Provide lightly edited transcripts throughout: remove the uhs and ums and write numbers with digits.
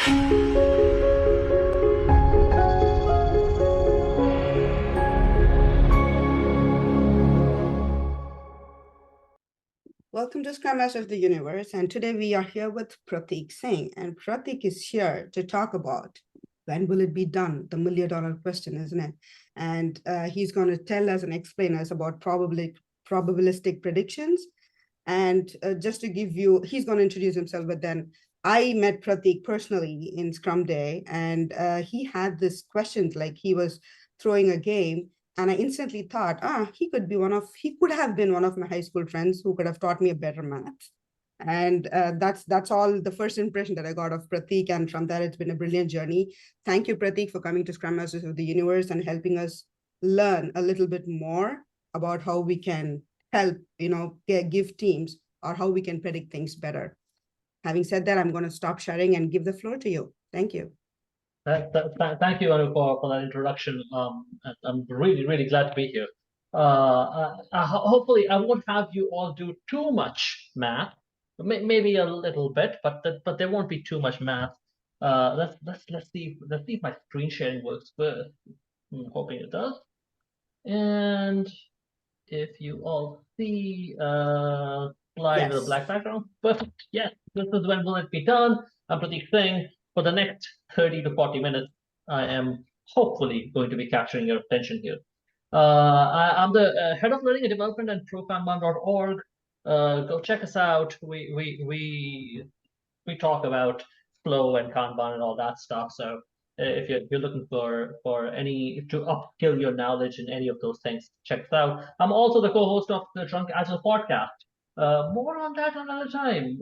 Welcome to Scrum Masters of the Universe, and today we are here with Prateek Singh, and Prateek is here to talk about when will it be done, the million-dollar question, isn't it? And he's going to tell us and explain us about probabilistic predictions. And just to give you, he's going to introduce himself, but then I met Prateek personally in Scrum Day, and he had this questions like he was throwing a game. And I instantly thought, he could have been one of my high school friends who could have taught me a better math. And that's all the first impression that I got of Prateek. And from that, it's been a brilliant journey. Thank you, Prateek, for coming to Scrum Masters of the Universe and helping us learn a little bit more about how we can help, give teams or how we can predict things better. Having said that, I'm going to stop sharing and give the floor to you. Thank you. Thank you, Anu, for that introduction. I'm really glad to be here. Hopefully, I won't have you all do too much math. Maybe a little bit, but there won't be too much math. Let's see if my screen sharing works first. I'm hoping it does. And if you all see slide with a black background, perfect. Yes, this is when will it be done. I'm Prateek Singh. For the next 30 to 40 minutes, I am hopefully going to be capturing your attention here. I'm the head of learning and development at prokanban.org. Go check us out. We talk about flow and Kanban and all that stuff. So if you're looking for any to upskill your knowledge in any of those things, check it out. I'm also the co-host of the Drunk Agile podcast. More on that another time.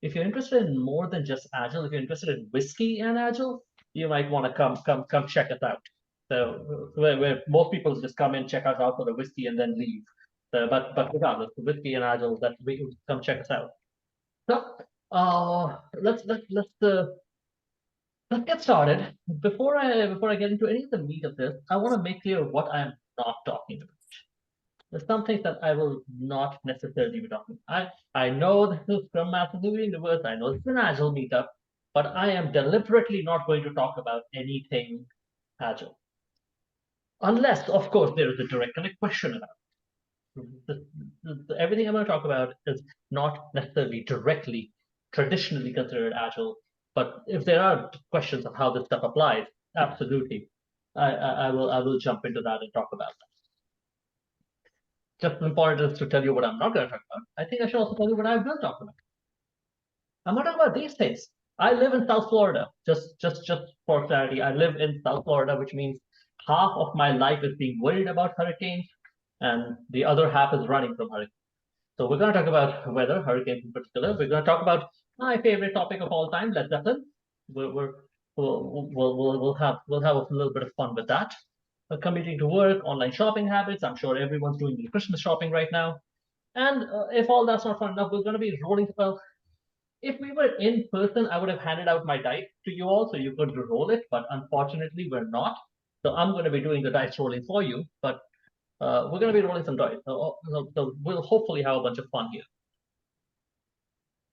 If you're interested in more than just Agile, if you're interested in whiskey and Agile, you might want to come check us out. So where most people just come in, check us out for the whiskey and then leave. So, but regardless, the whiskey and Agile, that we come check us out. So let's get started. Before I get into any of the meat of this, I want to make clear what I'm not talking about. There's some things that I will not necessarily be talking about. I know this is Scrum Masters of the Universe. I know this is an Agile meetup, but I am deliberately not going to talk about anything Agile. Unless, of course, there is a direct connect question about it. Everything I'm going to talk about is not necessarily directly, traditionally considered Agile, but if there are questions of how this stuff applies, absolutely, I will jump into that and talk about that. Just important is to tell you what I'm not going to talk about. I think I should also tell you what I will talk about. I'm not talking about these things. I live in South Florida. Just for clarity, I live in South Florida, which means half of my life is being worried about hurricanes, and the other half is running from hurricanes. So we're going to talk about weather, hurricanes in particular. We're going to talk about my favorite topic of all time, Led Zeppelin. We'll have a little bit of fun with that. Commuting to work, online shopping habits. I'm sure everyone's doing the Christmas shopping right now. And if all that's not fun enough, we're going to be rolling. Well, if we were in person, I would have handed out my dice to you all so you could roll it. But unfortunately, we're not. So I'm going to be doing the dice rolling for you. But we're going to be rolling some dice. So we'll hopefully have a bunch of fun here.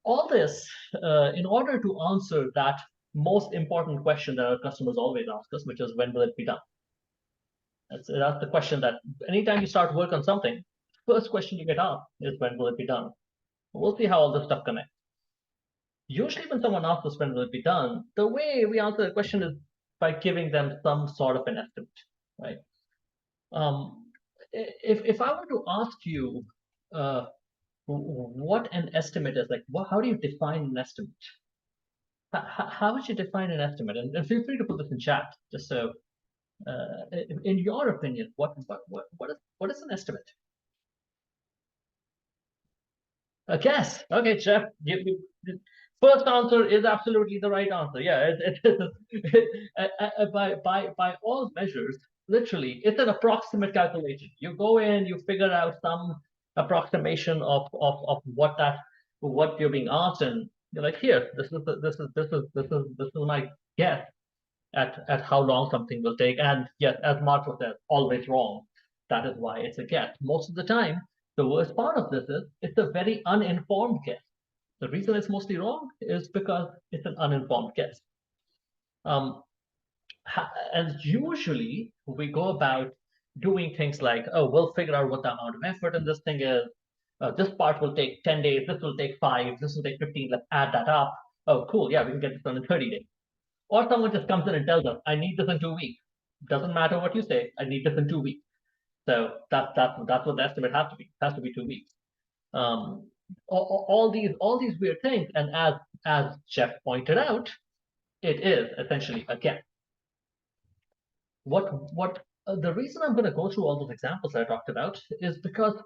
All this in order to answer that most important question that our customers always ask us, which is when will it be done? That's the question that anytime you start work on something, first question you get asked is when will it be done? We'll see how all this stuff connects. Usually when someone asks us when will it be done, the way we answer the question is by giving them some sort of an estimate, right? If I were to ask you what an estimate is, like how do you define an estimate? How would you define an estimate? And feel free to put this in chat, just so in your opinion, what is an estimate? A guess. Okay, Jeff. First answer is absolutely the right answer. Yeah, by all measures, literally, it's an approximate calculation. You go in, you figure out some approximation of what you're being asked, and you're like, here, this is my guess at how long something will take. And yes, as Marco said, always wrong. That is why it's a guess. Most of the time, the worst part of this is it's a very uninformed guess. The reason it's mostly wrong is because it's an uninformed guess. And usually we go about doing things like, oh, we'll figure out what the amount of effort in this thing is. This part will take 10 days, this will take 5, this will take 15, let's add that up. Oh, cool, yeah, we can get this done in 30 days. Or someone just comes in and tells us, I need this in 2 weeks. Doesn't matter what you say, I need this in 2 weeks. So that's what the estimate has to be. It has to be 2 weeks. All these weird things, and as Jeff pointed out, it is essentially a guess. The reason I'm going to go through all those examples I talked about is because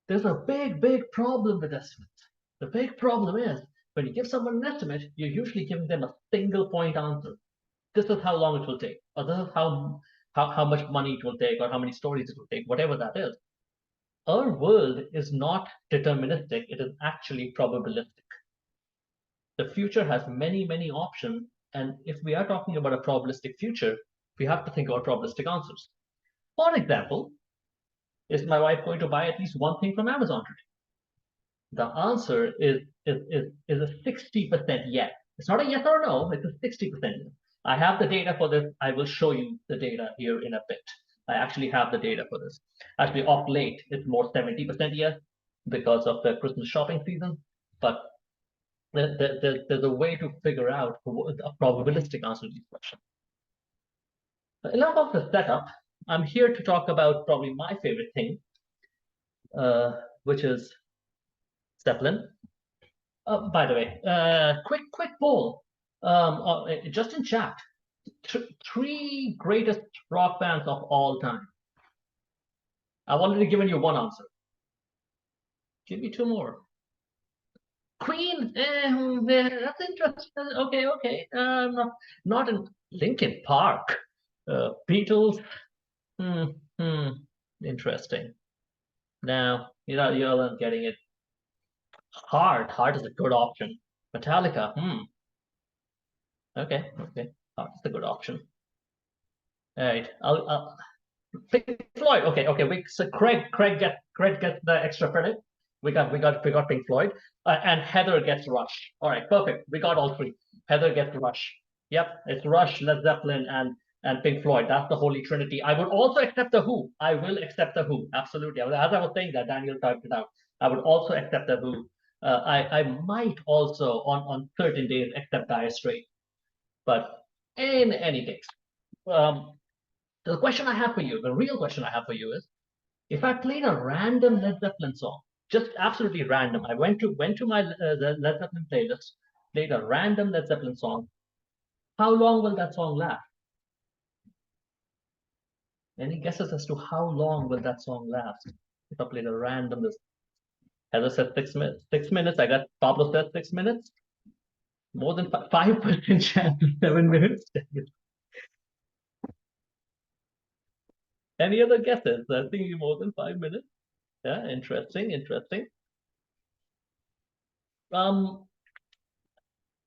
there's a big problem with estimates. The big problem is when you give someone an estimate, you're usually giving them a single point answer. This is how long it will take, or this is how much money it will take, or how many stories it will take, whatever that is. Our world is not deterministic, it is actually probabilistic. The future has many options, and if we are talking about a probabilistic future, we have to think about probabilistic answers. For example, is my wife going to buy at least one thing from Amazon today? The answer is a 60% yes. It's not a yes or a no, it's a 60% yes. I have the data for this. I will show you the data here in a bit. I actually have the data for this. Actually, off late, it's more 70% yes because of the Christmas shopping season. But there's a way to figure out a probabilistic answer to these questions. Enough of the setup. I'm here to talk about probably my favorite thing, which is Zeppelin. By the way, quick poll, just in chat. Three greatest rock bands of all time. I've already given you one answer. Give me two more. Queen, that's interesting. Okay. Not in Linkin Park. Beatles, interesting. Now, you're not getting it. Heart is a good option. Metallica, Okay, Heart is a good option. All right, I'll Pink Floyd. Okay. So Craig gets the extra credit. We got Pink Floyd, and Heather gets Rush. All right, perfect. We got all three. Heather gets Rush. Yep, it's Rush, Led Zeppelin, and Pink Floyd. That's the holy trinity. I would also accept the Who. I will accept the Who. Absolutely. As I was saying that, Daniel typed it out. I would also accept the Who. I might also on certain days accept Dire Straits, but in any case, the question I have for you, the real question I have for you is, if I played a random Led Zeppelin song, just absolutely random, I went to my Led Zeppelin playlist, played a random Led Zeppelin song, how long will that song last? Any guesses as to how long will that song last? If I played a random, Heather said 6 minutes. 6 minutes. I got Pablo said 6 minutes. More than 5% chance of 7 minutes. Any other guesses? I think more than 5 minutes. Yeah, interesting.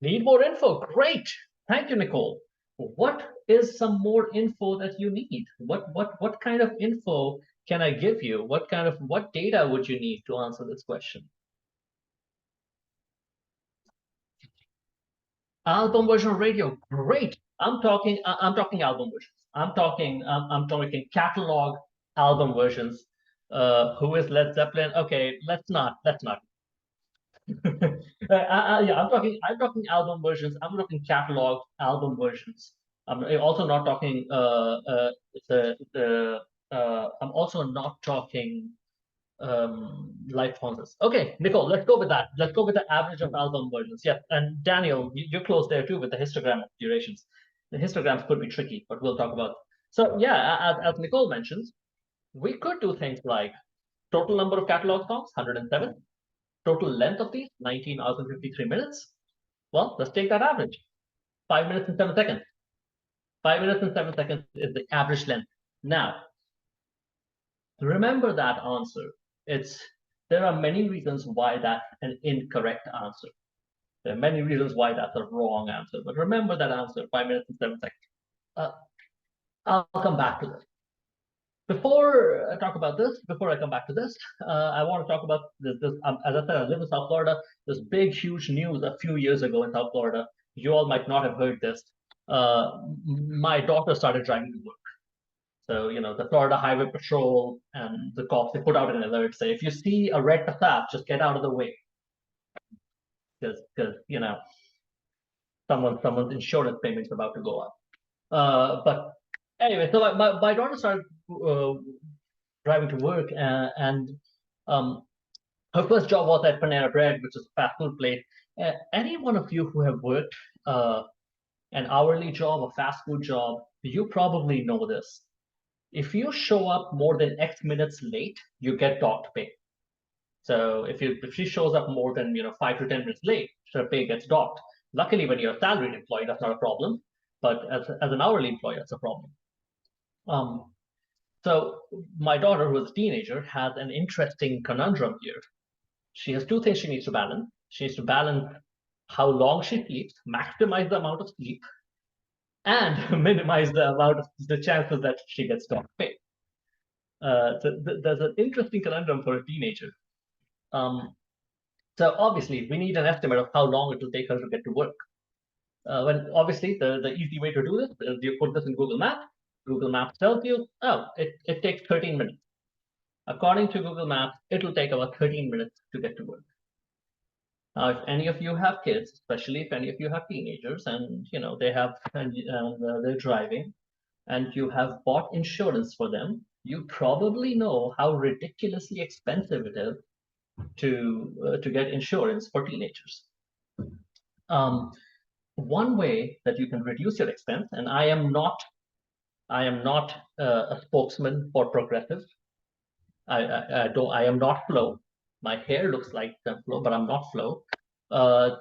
Need more info? Great. Thank you, Nicole. What is some more info that you need? What kind of info can I give you? What data would you need to answer this question? Album version of radio, great. I'm talking album versions. I'm talking catalog album versions. Who is Led Zeppelin? Okay, let's not. Yeah, I'm talking album versions. I'm talking catalog album versions. I'm also not talking. I'm also not talking live sponsors. Okay, Nicole, let's go with that. Let's go with the average of album versions. Yeah, and Daniel, you're close there too with the histogram durations. The histograms could be tricky, but we'll talk about. So yeah, as Nicole mentions, we could do things like total number of catalog songs, 107. Total length of these, 19 hours and 53 minutes. Well, let's take that average. 5 minutes and 7 seconds. 5 minutes and 7 seconds is the average length. Now, remember that answer. There are many reasons why that's an incorrect answer. There are many reasons why that's a wrong answer. But remember that answer, 5 minutes and 7 seconds. I'll come back to this. Before I talk about this, before I come back to this, I want to talk about this. As I said, I live in South Florida. There's big, huge news a few years ago in South Florida. You all might not have heard this. My daughter started driving to work. So, the Florida Highway Patrol and the cops, they put out an alert, say, if you see a red Passat, just get out of the way. Because someone's insurance payment's about to go up. But anyway, so my daughter started driving to work, and her first job was at Panera Bread, which is a fast food place. Any one of you who have worked an hourly job, a fast food job, you probably know this. If you show up more than X minutes late, you get docked pay. So if she shows up more than 5 to 10 minutes late, her pay gets docked. Luckily, when you're a salaried employee, that's not a problem. But as an hourly employee, that's a problem. So my daughter, who is a teenager, has an interesting conundrum here. She has two things she needs to balance. She needs to balance how long she sleeps, maximize the amount of sleep, and minimize the chances that she gets docked pay. There's an interesting conundrum for a teenager. So obviously, we need an estimate of how long it will take her to get to work. When obviously the easy way to do this is you put this in Google Maps. Google Maps tells you, oh, it takes 13 minutes. According to Google Maps, it will take about 13 minutes to get to work. Now, if any of you have kids, especially if any of you have teenagers, and they're driving, and you have bought insurance for them, you probably know how ridiculously expensive it is to get insurance for teenagers. One way that you can reduce your expense, and I am not a spokesman for Progressive. I am not Flow. My hair looks like Flow, but I'm not Flow.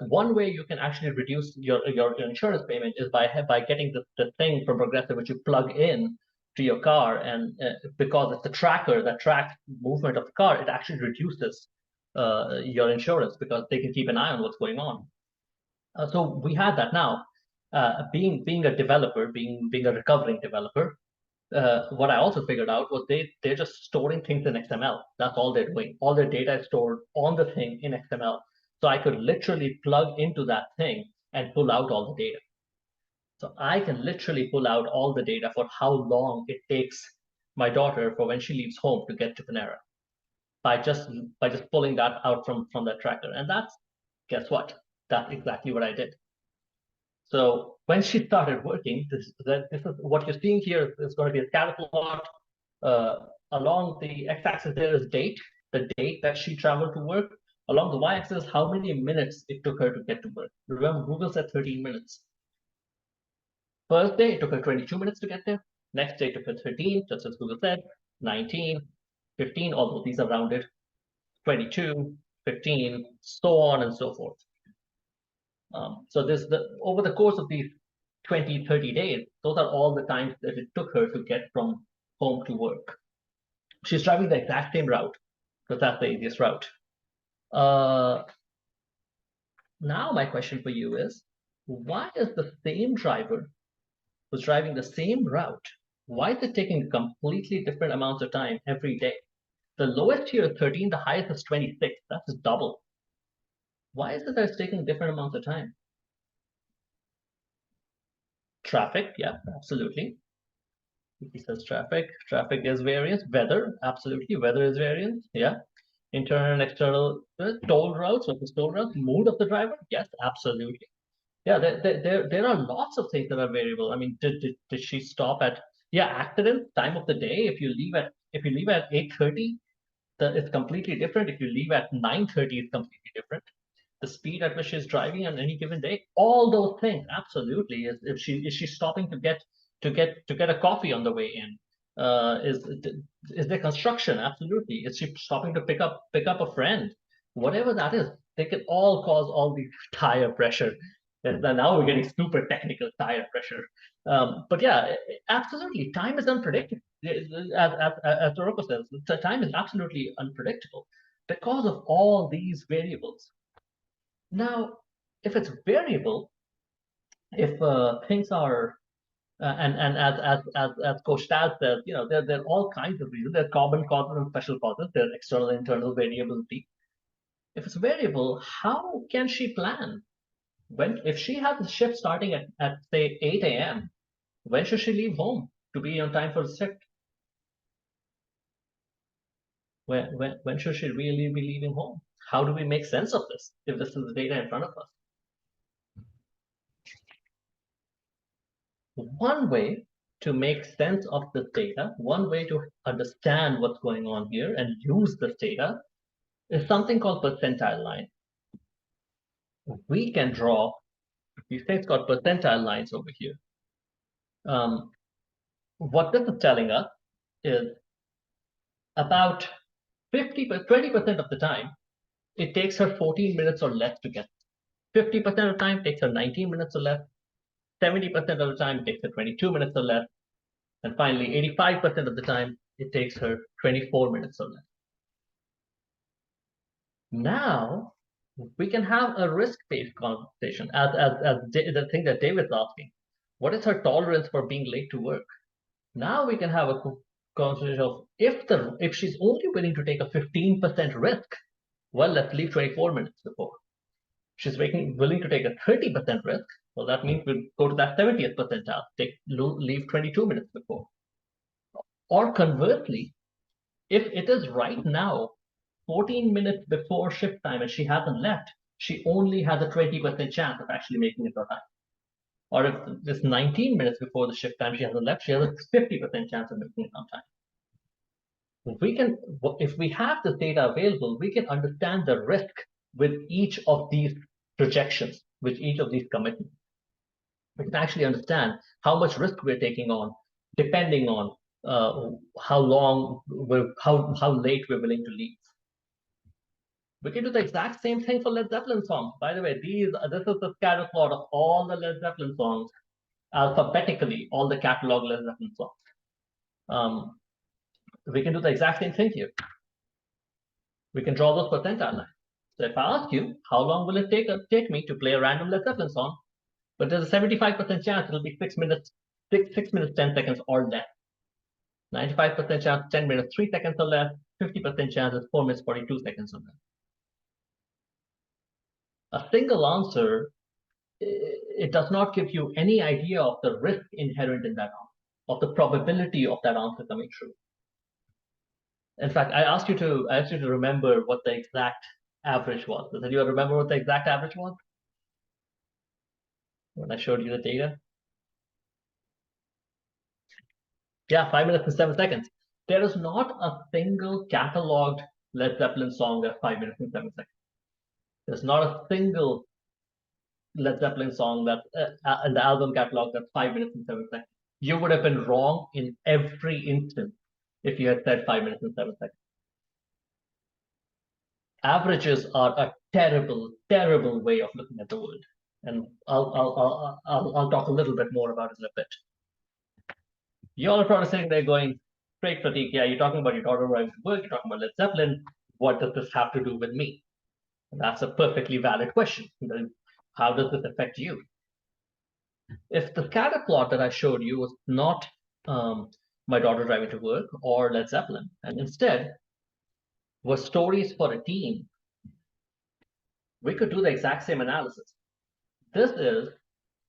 One way you can actually reduce your insurance payment is by getting the thing from Progressive which you plug in to your car, and because it's the tracker that tracks movement of the car, it actually reduces your insurance because they can keep an eye on what's going on. So we had that now. Being a developer, being a recovering developer, what I also figured out was they're just storing things in XML. That's all they're doing. All their data is stored on the thing in XML. So I could literally plug into that thing and pull out all the data. So I can literally pull out all the data for how long it takes my daughter for when she leaves home to get to Panera by just pulling that out from that tracker. And guess what? That's exactly what I did. So when she started working, this is what you're seeing here is going to be a scatter plot. Along the x-axis there is the date that she traveled to work. Along the y-axis, how many minutes it took her to get to work. Remember, Google said 13 minutes. First day, it took her 22 minutes to get there. Next day, it took her 13, just as Google said, 19, 15, although these are rounded, 22, 15, so on and so forth. So over the course of these 20, 30 days, those are all the times that it took her to get from home to work. She's driving the exact same route because that's the easiest route. Now my question for you is, why is the same driver who's driving the same route, why is it taking completely different amounts of time every day? The lowest here is 13, the highest is 26. That's double. Why is it that it's taking different amounts of time? Traffic, yeah, absolutely. He says traffic. Traffic is variance. Weather, absolutely. Weather is variance. Yeah. Internal and external toll routes versus toll routes. Mood of the driver. Yes, absolutely. Yeah, there are lots of things that are variable. I mean, did she stop at accident time of the day? If you leave at 8:30, it's completely different. If you leave at 9:30, it's completely different. The speed at which she's driving on any given day, all those things, absolutely. Is she stopping to get a coffee on the way in? Is there construction? Absolutely. Is she stopping to pick up a friend? Whatever that is, they can all cause all these tire pressure. And now we're getting super technical tire pressure. But yeah, absolutely, time is unpredictable. As Toroko says, the time is absolutely unpredictable because of all these variables. Now, if it's variable, if things are And as Coach Taz says, there are all kinds of reasons. There are common causes and special causes. There's external and internal variability. If it's variable, how can she plan? If she has a shift starting at say 8 a.m., when should she leave home to be on time for the shift? When should she really be leaving home? How do we make sense of this if this is the data in front of us? One way to make sense of this data, one way to understand what's going on here and use this data is something called percentile line. We can draw these things called percentile lines over here. What this is telling us is about 20% of the time, it takes her 14 minutes or less to get. 50% of the time, it takes her 19 minutes or less. 70% of the time, it takes her 22 minutes or less. And finally, 85% of the time, it takes her 24 minutes or less. Now, we can have a risk-based conversation, as the thing that David's asking. What is her tolerance for being late to work? Now we can have a conversation of if she's only willing to take a 15% risk, well, let's leave 24 minutes before. She's willing to take a 30% risk, well, that means we'll go to that 70th percentile, leave 22 minutes before. Or conversely, if it is right now 14 minutes before shift time and she hasn't left, she only has a 20% chance of actually making it on time. Or if it's 19 minutes before the shift time she hasn't left, she has a 50% chance of making it on time. If we have this data available, we can understand the risk with each of these projections, with each of these commitments. We can actually understand how much risk we're taking on, depending on how late we're willing to leave. We can do the exact same thing for Led Zeppelin songs. By the way, this is the scatter plot of all the Led Zeppelin songs, alphabetically, all the catalog Led Zeppelin songs. We can do the exact same thing here. We can draw those percentile lines. So if I ask you, how long will it take me to play a random Led Zeppelin song? But there's a 75% chance it'll be 6 minutes, 10 seconds or less. 95% chance, 10 minutes, 3 seconds or less. 50% chance is 4 minutes, 42 seconds or less. A single answer, it does not give you any idea of the risk inherent in that answer, of the probability of that answer coming true. In fact, I asked you to remember what the exact average was. Did you remember what the exact average was when I showed you the data? Yeah, 5 minutes and 7 seconds. There is not a single cataloged Led Zeppelin song that's 5 minutes and 7 seconds. There's not a single Led Zeppelin song that's in the album catalog that's 5 minutes and 7 seconds. You would have been wrong in every instance if you had said 5 minutes and 7 seconds. Averages are a terrible, terrible way of looking at the world, and I'll talk a little bit more about it in a bit. You all are probably sitting there going, "Great, Prateek, yeah, you're talking about your daughter driving to work, you're talking about Led Zeppelin. What does this have to do with me?" And that's a perfectly valid question. How does this affect you? If the scatter plot that I showed you was not my daughter driving to work or Led Zeppelin, and instead were stories for a team, we could do the exact same analysis. This is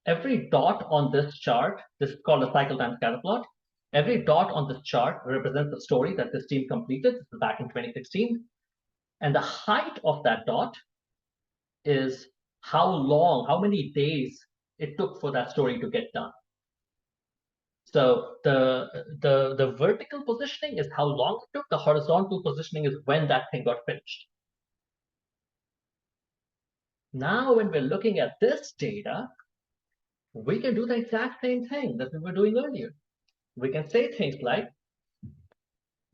every dot on this chart. This is called a cycle time scatter plot. Every dot on this chart represents a story that this team completed. This is back in 2016. And the height of that dot is how many days it took for that story to get done. So the vertical positioning is how long it took. The horizontal positioning is when that thing got finished. Now, when we're looking at this data, we can do the exact same thing that we were doing earlier. We can say things like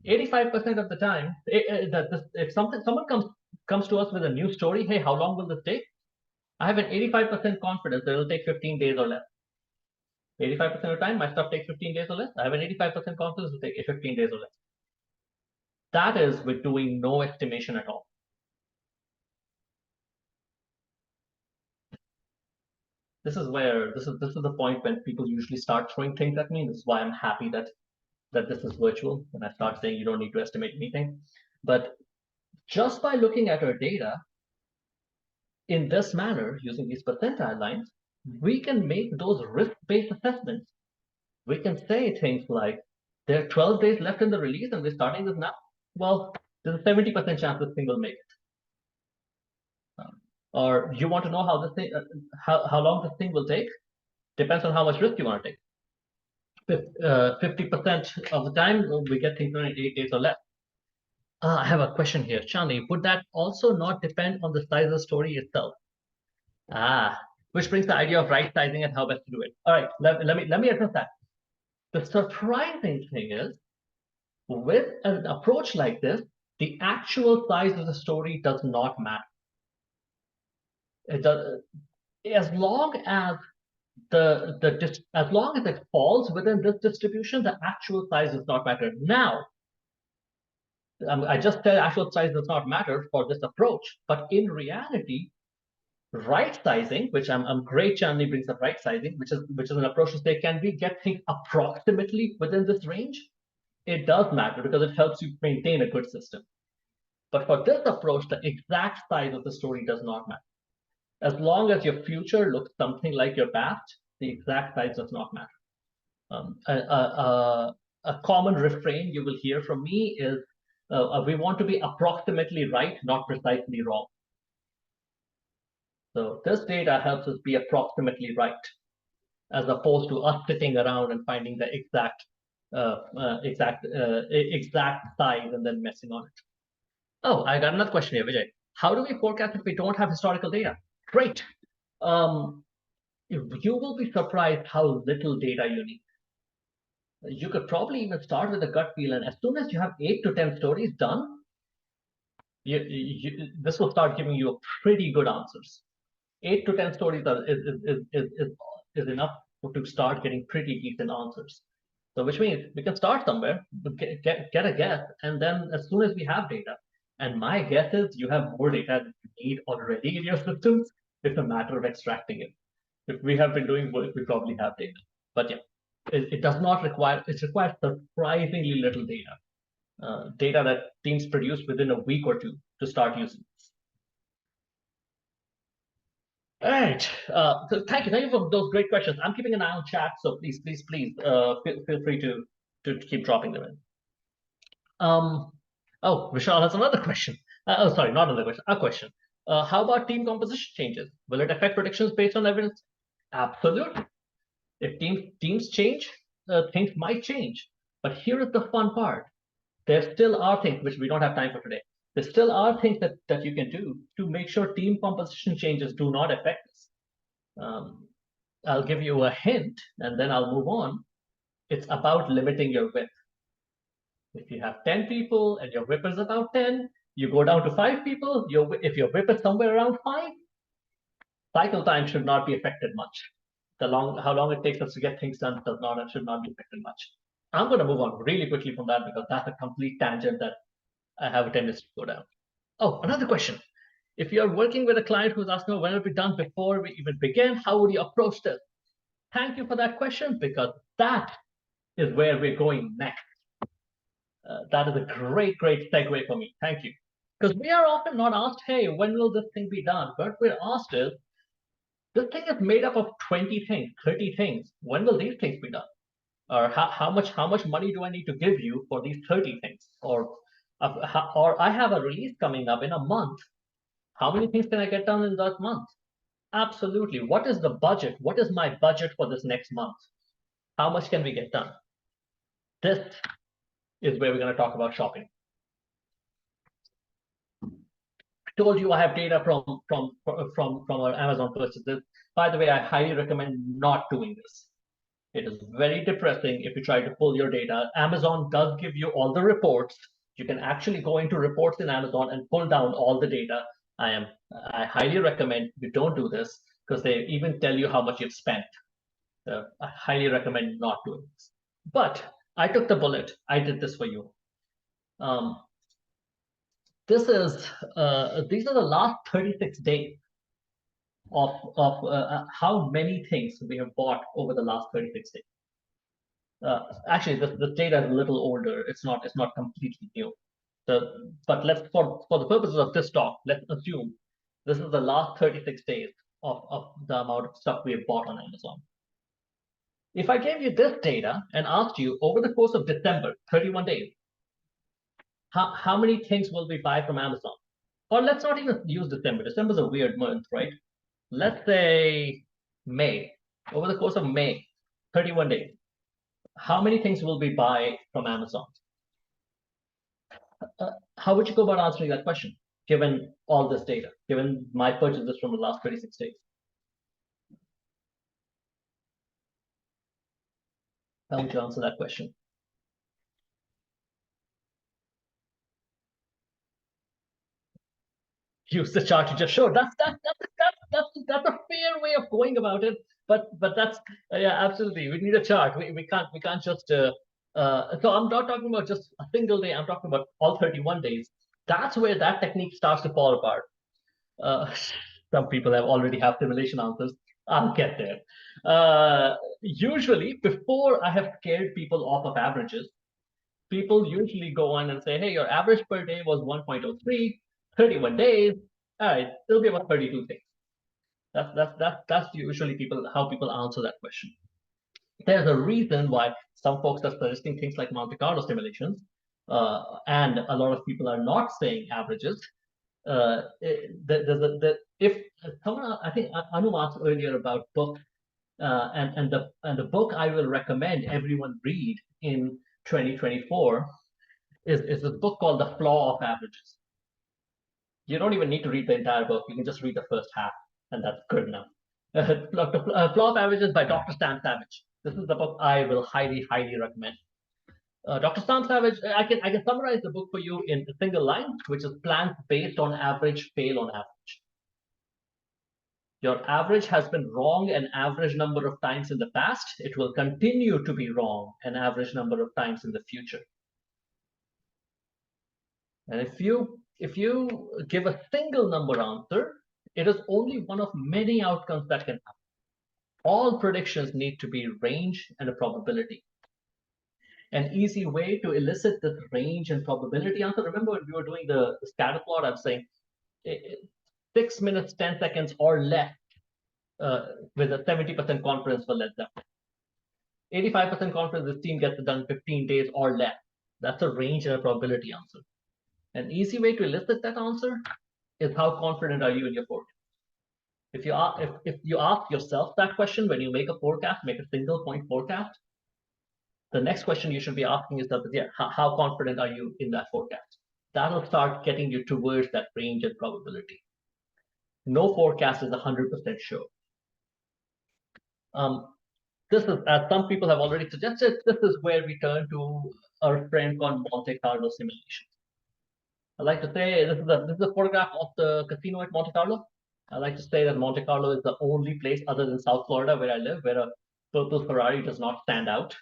85% of the time, if someone comes to us with a new story, hey, how long will this take? I have an 85% confidence that it'll take 15 days or less. 85% of the time, my stuff takes 15 days or less. I have an 85% confidence it'll take 15 days or less. That is with doing no estimation at all. this is where this is the point when people usually start throwing things at me. This is why I'm happy that this is virtual, when I start saying you don't need to estimate anything. But just by looking at our data in this manner, using these percentile lines, we can make those risk-based assessments. We can say things like, there are 12 days left in the release and we're starting this now. Well, there's a 70% chance this thing will make it. Or you want to know how this thing, how long this thing will take? Depends on how much risk you want to take. 50% of the time, we get things done in 8 days or less. I have a question here, Chandni. Would that also not depend on the size of the story itself? Which brings the idea of right sizing and how best to do it. All right, let me address that. The surprising thing is, with an approach like this, the actual size of the story does not matter. It does, as long as as long as it falls within this distribution, the actual size does not matter. Now, I just said actual size does not matter for this approach, but in reality, right sizing, which I'm great Chandni brings up right sizing, which is an approach to say, can we get things approximately within this range? It does matter because it helps you maintain a good system. But for this approach, the exact size of the story does not matter. As long as your future looks something like your past, the exact size does not matter. A common refrain you will hear from me is, we want to be approximately right, not precisely wrong. So this data helps us be approximately right, as opposed to us sitting around and finding the exact size and then messing on it. Oh, I got another question here, Vijay. How do we forecast if we don't have historical data? Great. You will be surprised how little data you need. You could probably even start with a gut feel, and as soon as you have 8 to 10 stories done, this will start giving you pretty good answers. 8 to 10 stories is enough to start getting pretty decent answers. So which means we can start somewhere, get a guess, and then as soon as we have data, and my guess is you have more data than you need already in your systems, it's a matter of extracting it. If we have been doing work, we probably have data. But yeah, it does not require, it requires surprisingly little data. Data that teams produce within a week or two to start using this. All right. So thank you for those great questions. I'm keeping an eye on chat, so please feel free to keep dropping them in. Oh, Vishal has another question. Oh, sorry, not another question. A question. How about team composition changes? Will it affect predictions based on evidence? Absolutely. If teams change, things might change. But here is the fun part. There still are things which we don't have time for today. There still are things that you can do to make sure team composition changes do not affect this. I'll give you a hint and then I'll move on. It's about limiting your WIP. If you have 10 people and your WIP is about 10, you go down to 5 people. If your WIP is somewhere around 5, cycle time should not be affected much. How long it takes us to get things done should not be affected much. I'm going to move on really quickly from that because that's a complete tangent that I have a tendency to go down. Oh, another question. If you're working with a client who's asking when it'll be done before we even begin, how would you approach this? Thank you for that question, because that is where we're going next. That is a great segue for me. Thank you. Because we are often not asked, hey, when will this thing be done? But we're asked is, this thing is made up of 20 things, 30 things. When will these things be done? Or how much money do I need to give you for these 30 things? Or I have a release coming up in a month. How many things can I get done in that month? Absolutely. What is the budget? What is my budget for this next month? How much can we get done? This is where we're going to talk about shopping. I told you I have data from our Amazon purchases. By the way, I highly recommend not doing this. It is very depressing if you try to pull your data. Amazon does give you all the reports. You can actually go into reports in Amazon and pull down all the data. I highly recommend you don't do this because they even tell you how much you've spent. I highly recommend not doing this. But I took the bullet. I did this for you. These are the last 36 days. of how many things we have bought over the last 36 days. Actually, this data is a little older. It's not completely new. But let's for the purposes of this talk, let's assume this is the last 36 days of the amount of stuff we have bought on Amazon. If I gave you this data and asked you over the course of December, 31 days, how many things will we buy from Amazon? Or let's not even use December. December is a weird month, right? Let's say May. Over the course of May, 31 days, how many things will we buy from Amazon? How would you go about answering that question, given all this data, given my purchases from the last 36 days? How would you answer that question? Use the chart you just showed. That's a fair way of going about it. But that's yeah, absolutely. We need a chart. We can't just. So I'm not talking about just a single day. I'm talking about all 31 days. That's where that technique starts to fall apart. Uh, some people already have simulation answers. I'll get there. Usually, before I have scared people off of averages, people usually go on and say, hey, your average per day was 1.03, 31 days. All right, it'll be about 32 things. That's usually how people answer that question. There's a reason why some folks are suggesting things like Monte Carlo simulations, and a lot of people are not saying averages. If someone, I think Anu asked earlier about books, and the book I will recommend everyone read in 2024 is a book called The Flaw of Averages. You don't even need to read the entire book. You can just read the first half, and that's good enough. Flaw of Averages by Dr. Stan Savage. This is the book I will highly, highly recommend. Dr. Stan Savage, I can summarize the book for you in a single line, which is plans based on average fail on average. Your average has been wrong an average number of times in the past. It will continue to be wrong an average number of times in the future. And if you give a single number answer, it is only one of many outcomes that can happen. All predictions need to be range and a probability. An easy way to elicit this range and probability answer, remember when we were doing the scatter plot, I'm saying 6 minutes, 10 seconds or less with a 70% confidence for let them. 85% confidence this team gets it done 15 days or less. That's a range and a probability answer. An easy way to elicit that answer is how confident are you in your forecast? If you ask yourself that question when you make a forecast, make a single point forecast, the next question you should be asking yourself is, how confident are you in that forecast? That'll start getting you towards that range and probability. No forecast is 100% sure. This is, as some people have already suggested, this is where we turn to our friend called Monte Carlo simulation. I like to say this is a photograph of the casino at Monte Carlo. I like to say that Monte Carlo is the only place other than South Florida where I live where a purple Ferrari does not stand out.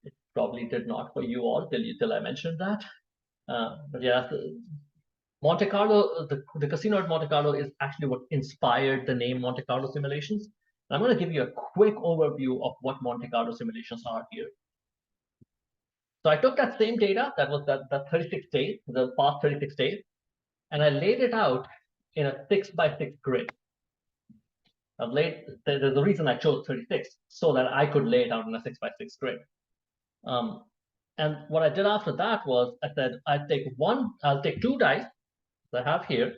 It probably did not for you all till I mentioned that. But yeah, Monte Carlo, the casino at Monte Carlo is actually what inspired the name Monte Carlo simulations. I'm going to give you a quick overview of what Monte Carlo simulations are here. So I took that same data, that was that 36 days, the past 36 days, and I laid it out in a 6x6 grid. There's a reason I chose 36, so that I could lay it out in a 6x6 grid. And what I did after that was I said, I'll take 2 dice that I have here,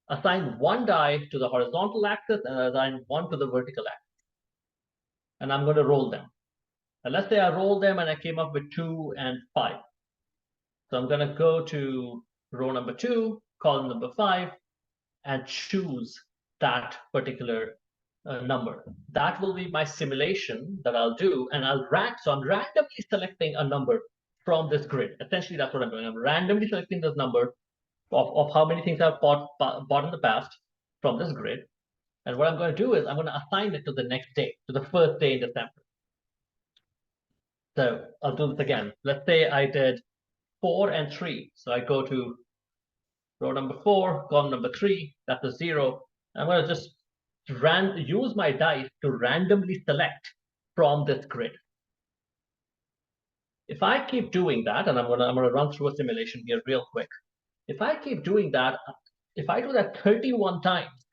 assign 1 die to the horizontal axis and assign 1 to the vertical axis. And I'm going to roll them. And let's say I rolled them and I came up with 2 and 5. So I'm going to go to row number 2, column number 5, and choose that particular number. That will be my simulation that I'll do, and so I'm randomly selecting a number from this grid. Essentially, that's what I'm doing. I'm randomly selecting this number of how many things I've bought in the past from this grid. And what I'm going to do is I'm going to assign it to the next day, to the first day in December. So I'll do this again. Let's say I did 4 and 3. So I go to row number 4, column number 3, that's a 0. I'm going to just use my dice to randomly select from this grid. If I keep doing that, and I'm gonna run through a simulation here real quick. If I keep doing that, if I do that 31 times,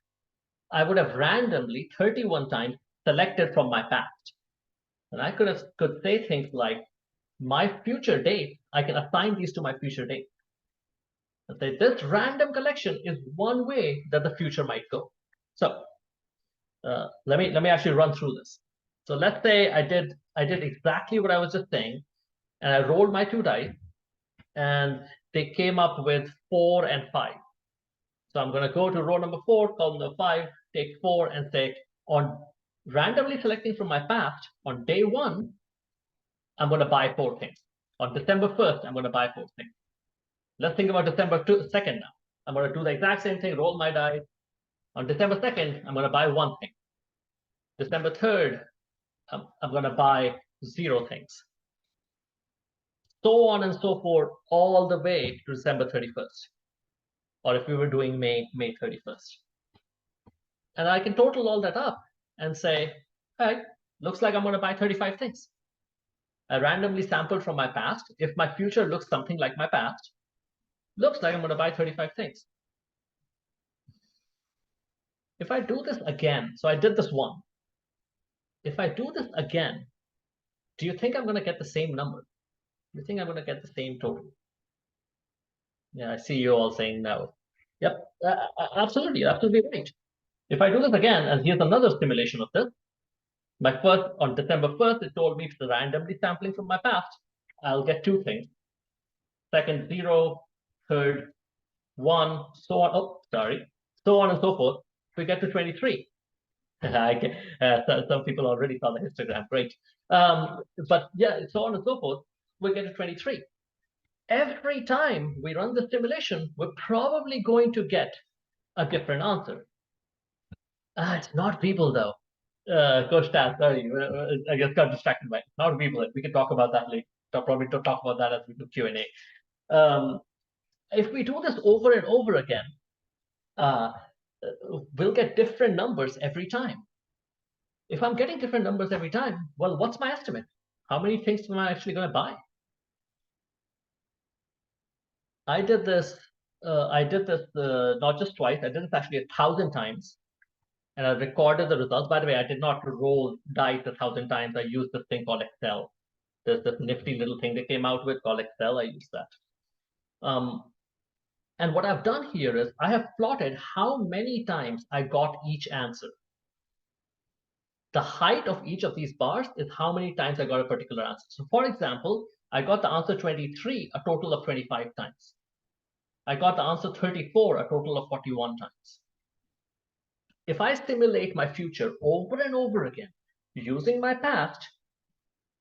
I would have randomly 31 times selected from my past. And I could say things like, my future date, I can assign these to my future date. And say this random collection is one way that the future might go. So let me actually run through this. So let's say I did exactly what I was just saying, and I rolled my 2 dice, and they came up with 4 and 5. So I'm going to go to row number 4, column number 5, take 4, and say, on randomly selecting from my past, on day 1, I'm going to buy 4 things. On December 1st, I'm going to buy 4 things. Let's think about December 2nd now. I'm going to do the exact same thing, roll my dice. On December 2nd, I'm going to buy 1 thing. December 3rd, I'm going to buy 0 things. So on and so forth, all the way to December 31st. Or if we were doing May 31st. And I can total all that up and say, hey, looks like I'm going to buy 35 things. I randomly sampled from my past. If my future looks something like my past, looks like I'm going to buy 35 things. If I do this again, so I did this one. If I do this again, do you think I'm going to get the same number? Do you think I'm going to get the same total? Yeah, I see you all saying no. Yep, absolutely right. If I do this again, and here's another simulation of this, on December 1st, it told me it's randomly sampling from my past. I'll get 2 things. Second, 0, third, 1, so on. Oh, sorry. So on and so forth. We get to 23. Some people already saw the histogram. Great. But yeah, so on and so forth. We get to 23. Every time we run the simulation, we're probably going to get a different answer. It's not people though. Coach Taz, sorry, I guess got distracted by it. Not people. We can talk about that later. Probably to talk about that as we do Q&A. If we do this over and over again, we'll get different numbers every time. If I'm getting different numbers every time, well, what's my estimate? How many things am I actually going to buy? I did this not just twice. I did this actually 1,000 times, and I recorded the results. By the way, I did not roll dice 1,000 times. I used this thing called Excel. There's this nifty little thing they came out with called Excel. I used that. And what I've done here is I have plotted how many times I got each answer. The height of each of these bars is how many times I got a particular answer. So for example, I got the answer 23 a total of 25 times. I got the answer 34 a total of 41 times. If I simulate my future over and over again using my past,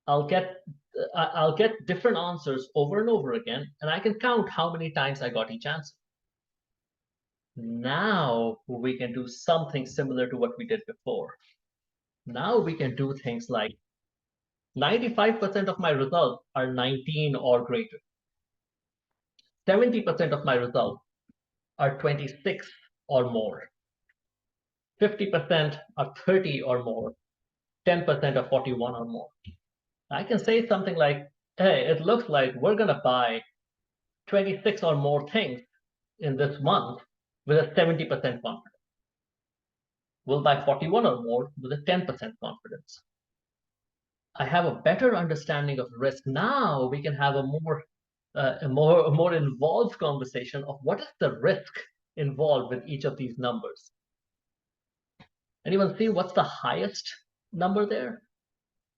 I'll get different answers over and over again, and I can count how many times I got each answer. Now we can do something similar to what we did before. Now we can do things like 95% of my results are 19 or greater. 70% of my results are 26 or more. 50% are 30 or more. 10% are 41 or more. I can say something like, hey, it looks like we're going to buy 26 or more things in this month with a 70% confidence. We'll buy 41 or more with a 10% confidence. I have a better understanding of risk. Now we can have a more involved conversation of what is the risk involved with each of these numbers. Anyone see what's the highest number there?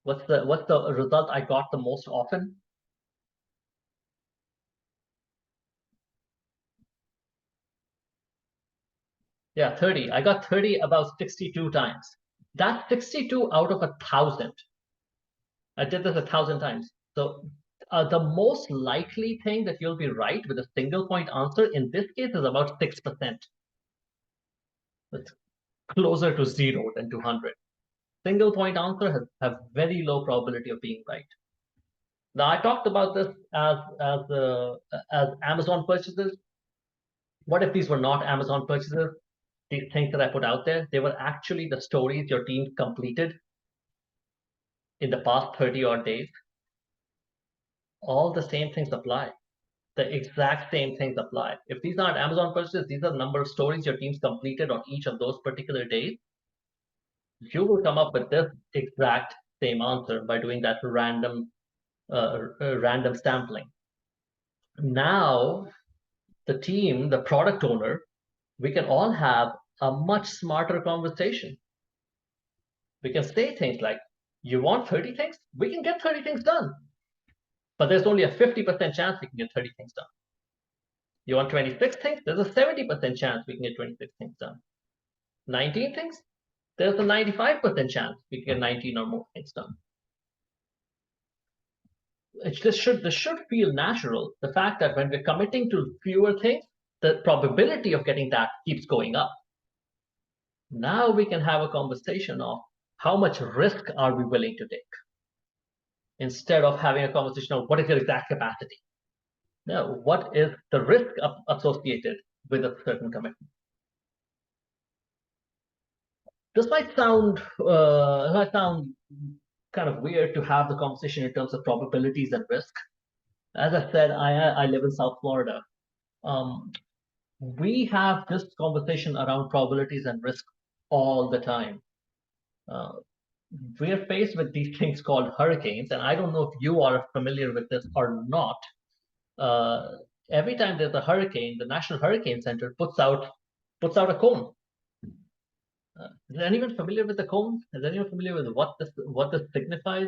What's the result I got the most often? Yeah, 30. I got 30 about 62 times. That's 62 out of 1,000. I did this 1,000 times. So the most likely thing that you'll be right with a single point answer in this case is about 6%. It's closer to 0 than 200. Single point answer have very low probability of being right. Now I talked about this as Amazon purchases. What if these were not Amazon purchases? these things that I put out there, they were actually the stories your team completed in the past 30 odd days. All the same things apply. The exact same things apply. If these aren't Amazon purchases, these are the number of stories your teams completed on each of those particular days. You will come up with this exact same answer by doing that random sampling. Now, the team, the product owner, we can all have a much smarter conversation. We can say things like, you want 30 things? We can get 30 things done. But there's only a 50% chance we can get 30 things done. You want 26 things? There's a 70% chance we can get 26 things done. 19 things? There's a 95% chance we can get 19 or more things done. This should feel natural. The fact that when we're committing to fewer things, the probability of getting that keeps going up. Now we can have a conversation of how much risk are we willing to take, instead of having a conversation of what is your exact capacity. No, what is the risk associated with a certain commitment? This might sound kind of weird to have the conversation in terms of probabilities and risk. As I said, I live in South Florida. We have this conversation around probabilities and risk all the time. We're faced with these things called hurricanes, and I don't know if you are familiar with this or not. Every time there's a hurricane, the National Hurricane Center puts out a cone. Is anyone familiar with the cone? Is anyone familiar with what this signifies?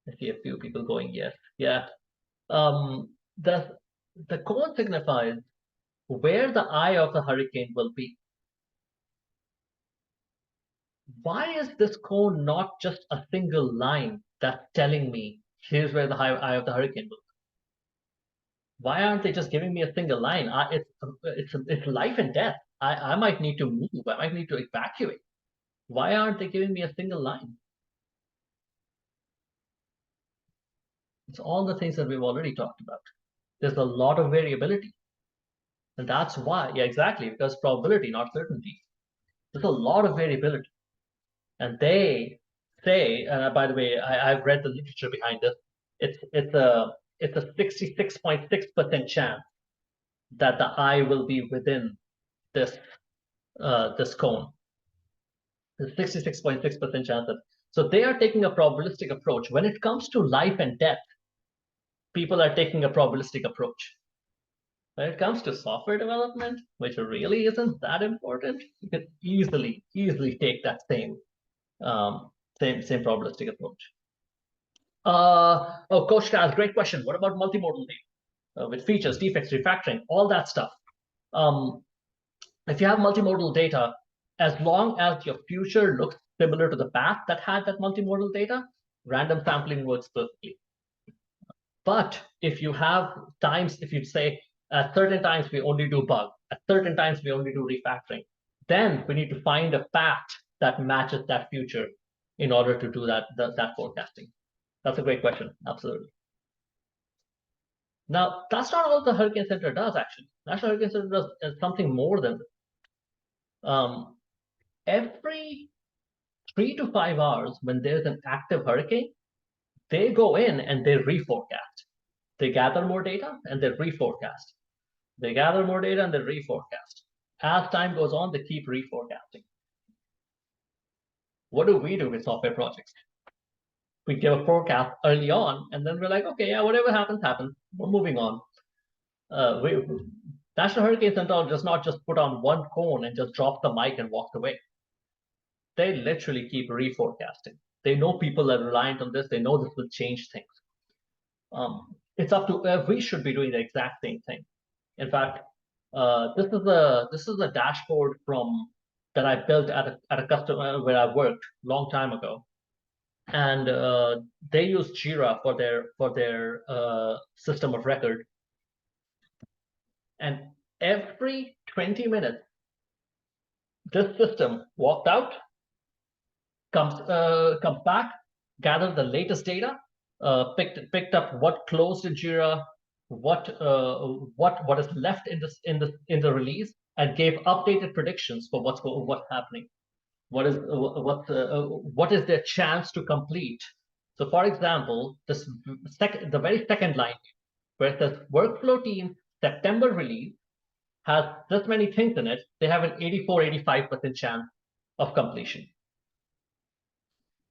I see a few people going yes. Yeah. The cone signifies where the eye of the hurricane will be. Why is this cone not just a single line that's telling me here's where the eye of the hurricane will be? Why aren't they just giving me a single line? It's life and death. I might need to move. I might need to evacuate. Why aren't they giving me a single line? It's all the things that we've already talked about. There's a lot of variability. And that's why, yeah, exactly, because probability, not certainty. There's a lot of variability. And they say, by the way, I've read the literature behind this. It's a 66.6% chance that the eye will be within this cone. There's 66.6% chance that. So they are taking a probabilistic approach. When it comes to life and death, people are taking a probabilistic approach. When it comes to software development, which really isn't that important, you can easily take that same probabilistic approach. Coach Taz, great question. What about multimodal data with features, defects, refactoring, all that stuff? If you have multimodal data, as long as your future looks similar to the past that had that multimodal data, random sampling works perfectly. But if you have times, if you say at certain times we only do bug, at certain times we only do refactoring, then we need to find a path that matches that future in order to do that forecasting. That's a great question. Absolutely. Now, that's not all the Hurricane Center does, actually. National Hurricane Center does something more than this. Every 3 to 5 hours, when there's an active hurricane, they go in and they reforecast. They gather more data and they reforecast. They gather more data and they reforecast. As time goes on, they keep reforecasting. What do we do with software projects? We give a forecast early on, and then we're like, okay, yeah, whatever happens, happens. We're moving on. National Hurricane Center does not just put on one cone and just drop the mic and walk away. They literally keep reforecasting. They know people are reliant on this. They know this will change things. It's up to we should be doing the exact same thing. In fact, this is a dashboard that I built at a customer where I worked a long time ago, and they use Jira for their system of record. And every 20 minutes, this system walked out, comes back, gathered the latest data, picked up what closed in Jira, what is left in the release, and gave updated predictions for what's happening. What is their chance to complete? So, for example, the very second line where it says workflow team September release has this many things in it, they have an 84-85% chance of completion.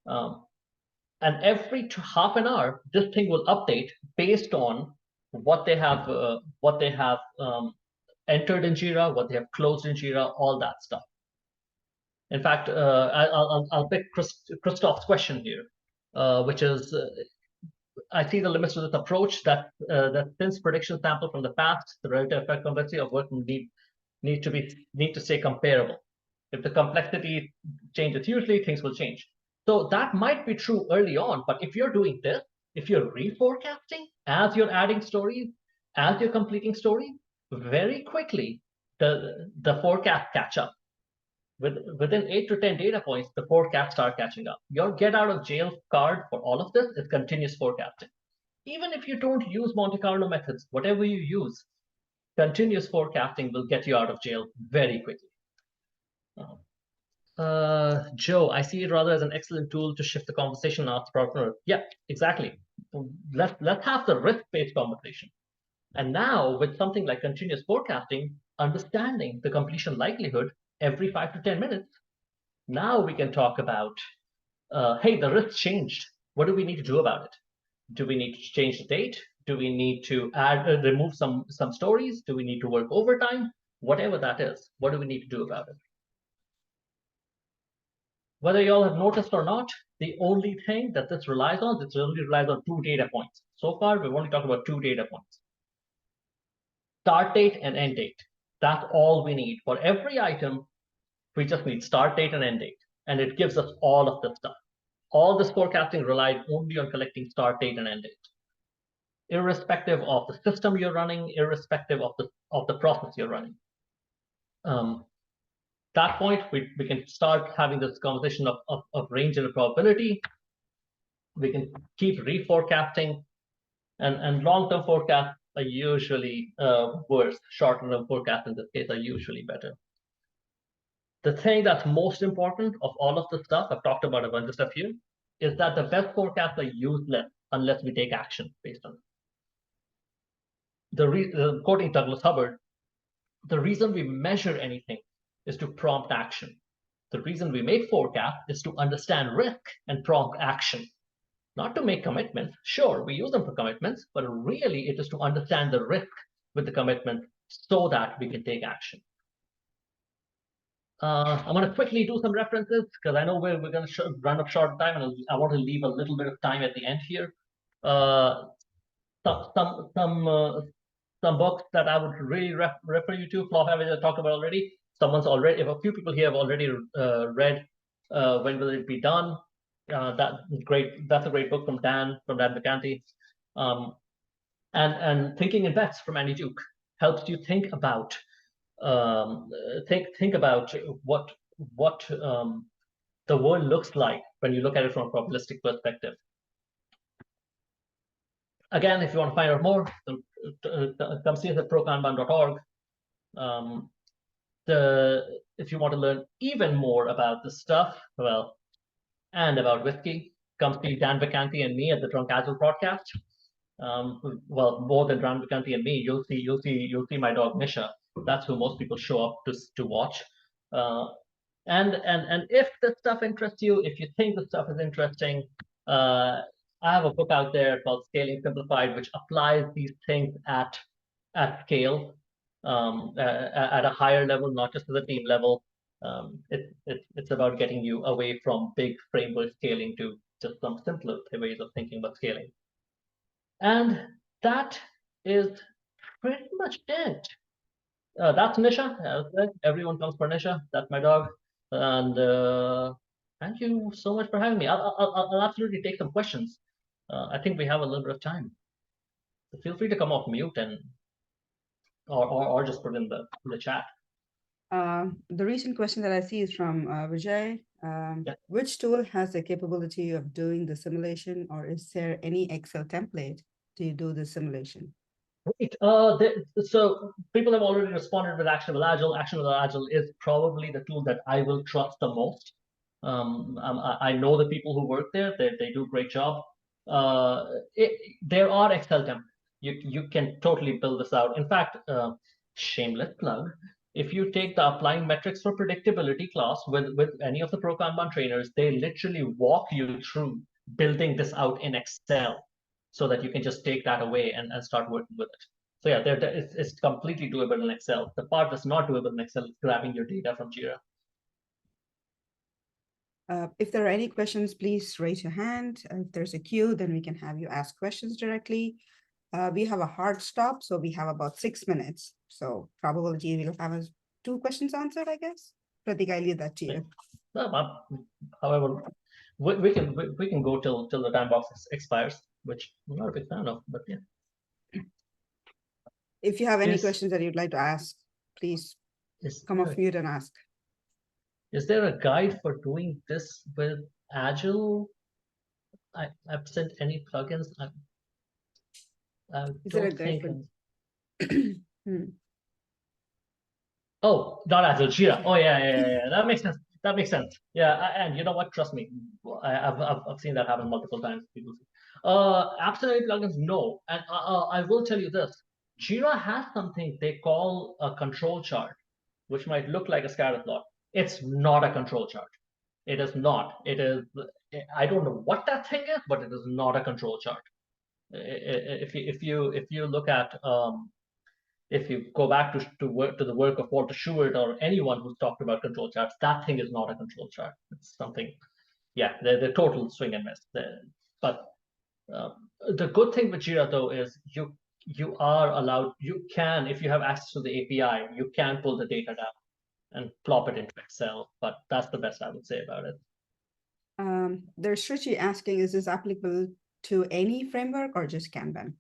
And every half an hour, this thing will update based on what they have entered in Jira, what they have closed in Jira, all that stuff. In fact, I'll pick Christoph's question here, which is, I see the limits to this approach that since prediction sample from the past, the relative effect complexity of work need to stay comparable. If the complexity changes hugely, things will change. So that might be true early on, but if you're doing this, if you're reforecasting as you're adding stories, as you're completing stories, very quickly the forecasts catch up. Within 8 to 10 data points, the forecasts start catching up. Your get out of jail card for all of this is continuous forecasting. Even if you don't use Monte Carlo methods, whatever you use, continuous forecasting will get you out of jail very quickly. Joe, I see it rather as an excellent tool to shift the conversation and ask the partner. Yeah, exactly. Let's have the risk-based conversation. And now with something like continuous forecasting, understanding the completion likelihood every 5 to 10 minutes, now we can talk about, hey, the risk changed. What do we need to do about it? Do we need to change the date? Do we need to remove some stories? Do we need to work overtime? Whatever that is, what do we need to do about it? Whether you all have noticed or not, the only thing that this relies on 2 data points. So far, we've only talked about 2 data points. Start date and end date. That's all we need. For every item, we just need start date and end date. And it gives us all of this stuff. All this forecasting relied only on collecting start date and end date. Irrespective of the system you're running, irrespective of the process you're running. That point, we can start having this conversation of range and probability. We can keep reforecasting, and long-term forecasts are usually worse. Short-term forecasts in this case are usually better. The thing that's most important of all of the stuff, I've talked about a bunch of stuff here, is that the best forecasts are useless unless we take action based on it. Quoting Douglas Hubbard, the reason we measure anything is to prompt action. The reason we make forecasts is to understand risk and prompt action. Not to make commitments. Sure, we use them for commitments, but really it is to understand the risk with the commitment so that we can take action. I'm going to quickly do some references because I know we're going to run up short of time, and I want to leave a little bit of time at the end here. Some books that I would really refer you to. Flop I talked about already. If a few people here have already read When Will It Be Done? That's a great book from Dan McCanty. And Thinking in Bets from Andy Duke helps you think about what the world looks like when you look at it from a probabilistic perspective. Again, if you want to find out more, come see us at prokanban.org. If you want to learn even more about this stuff, and about whiskey, come see Dan McCanty and me at the Drunk Agile podcast. More than Dan McCanty and me, you'll see my dog Misha. That's who most people show up to watch. And if this stuff interests you, if you think the stuff is interesting, I have a book out there called Scaling Simplified, which applies these things at scale, at a higher level, not just at the team level. It's about getting you away from big framework scaling to just some simpler ways of thinking about scaling. And that is pretty much it. That's Nisha. Everyone comes for Nisha. That's my dog. And thank you so much for having me. I'll absolutely take some questions. I think we have a little bit of time. So feel free to come off mute or just put in the chat. The recent question that I see is from Vijay. Yeah. Which tool has the capability of doing the simulation, or is there any Excel template to do the simulation? Great. So people have already responded with Actionable Agile. Actionable Agile is probably the tool that I will trust the most. I know the people who work there. They do a great job. There are Excel templates. You can totally build this out. In fact, shameless plug. If you take the applying metrics for predictability class with any of the Pro Kanban trainers, they literally walk you through building this out in Excel, so that you can just take that away and start working with it. So yeah, it's completely doable in Excel. The part that's not doable in Excel is grabbing your data from Jira. If there are any questions, please raise your hand. If there's a queue, then we can have you ask questions directly. We have a hard stop, so we have about 6 minutes. So probability we'll have 2 questions answered, I guess. Prateek, I leave that to you. However, we can go till the time box expires, which I'm not a big fan of, but yeah. If you have any questions that you'd like to ask, please come off mute and ask. Is there a guide for doing this with Agile? I've sent any plugins. Is there a guide for? Oh, not Agile, Jira. Oh yeah. That makes sense. That makes sense. Yeah, and you know what? Trust me, I've seen that happen multiple times. People say, absolutely plugins, no. And I will tell you this: Jira has something they call a control chart, which might look like a scatter plot. It's not a control chart. It is not. It is. I don't know what that thing is, but it is not a control chart. If you look at if you go back to the work of Walter Schubert or anyone who's talked about control charts, that thing is not a control chart. It's something, yeah, they're total swing and miss. But the good thing with Jira though is you are allowed, you can, if you have access to the API, you can pull the data down and plop it into Excel. But that's the best I would say about it. There's Shruti asking, is this applicable to any framework or just Kanban?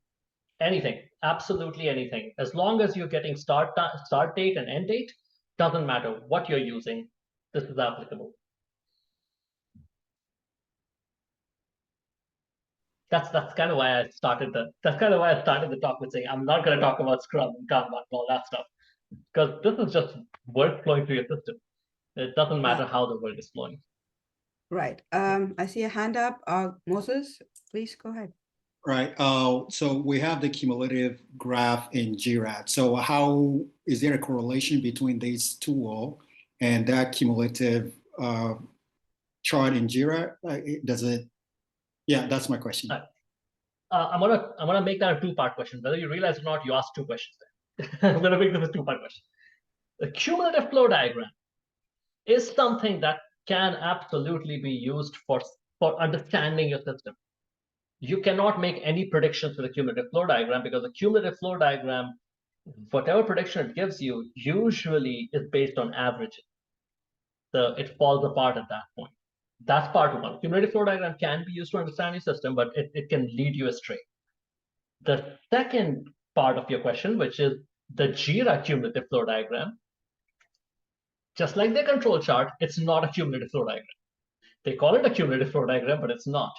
Anything, absolutely anything. As long as you're getting start date and end date, doesn't matter what you're using, this is applicable. That's kind of why I started the talk with saying I'm not going to talk about Scrum and Kanban and all that stuff, because this is just work flowing through your system. It doesn't matter how the work is flowing. Right. I see a hand up. Moses, please go ahead. Right. So we have the cumulative graph in Jira. So how is there a correlation between these two and that cumulative chart in Jira? Does it? Yeah, that's my question. I'm gonna make that a two-part question. Whether you realize or not, you asked two questions there. I'm gonna make this a two-part question. The cumulative flow diagram is something that can absolutely be used for understanding your system. You cannot make any predictions with a cumulative flow diagram, because a cumulative flow diagram, whatever prediction it gives you, usually is based on averages. So it falls apart at that point. That's part one. Cumulative flow diagram can be used to understand your system, but it can lead you astray. The second part of your question, which is the Jira cumulative flow diagram, just like the control chart, it's not a cumulative flow diagram. They call it a cumulative flow diagram, but it's not.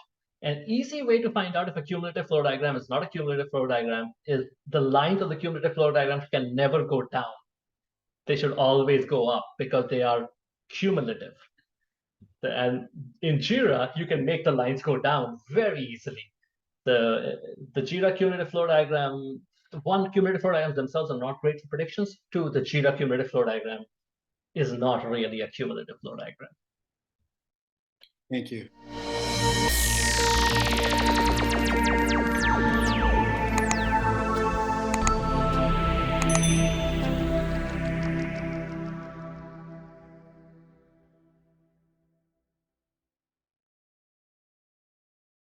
An easy way to find out if a cumulative flow diagram is not a cumulative flow diagram is the lines of the cumulative flow diagram can never go down. They should always go up because they are cumulative. And in Jira, you can make the lines go down very easily. The Jira cumulative flow diagram, one, cumulative flow diagrams themselves are not great for predictions. Two, the Jira cumulative flow diagram is not really a cumulative flow diagram. Thank you.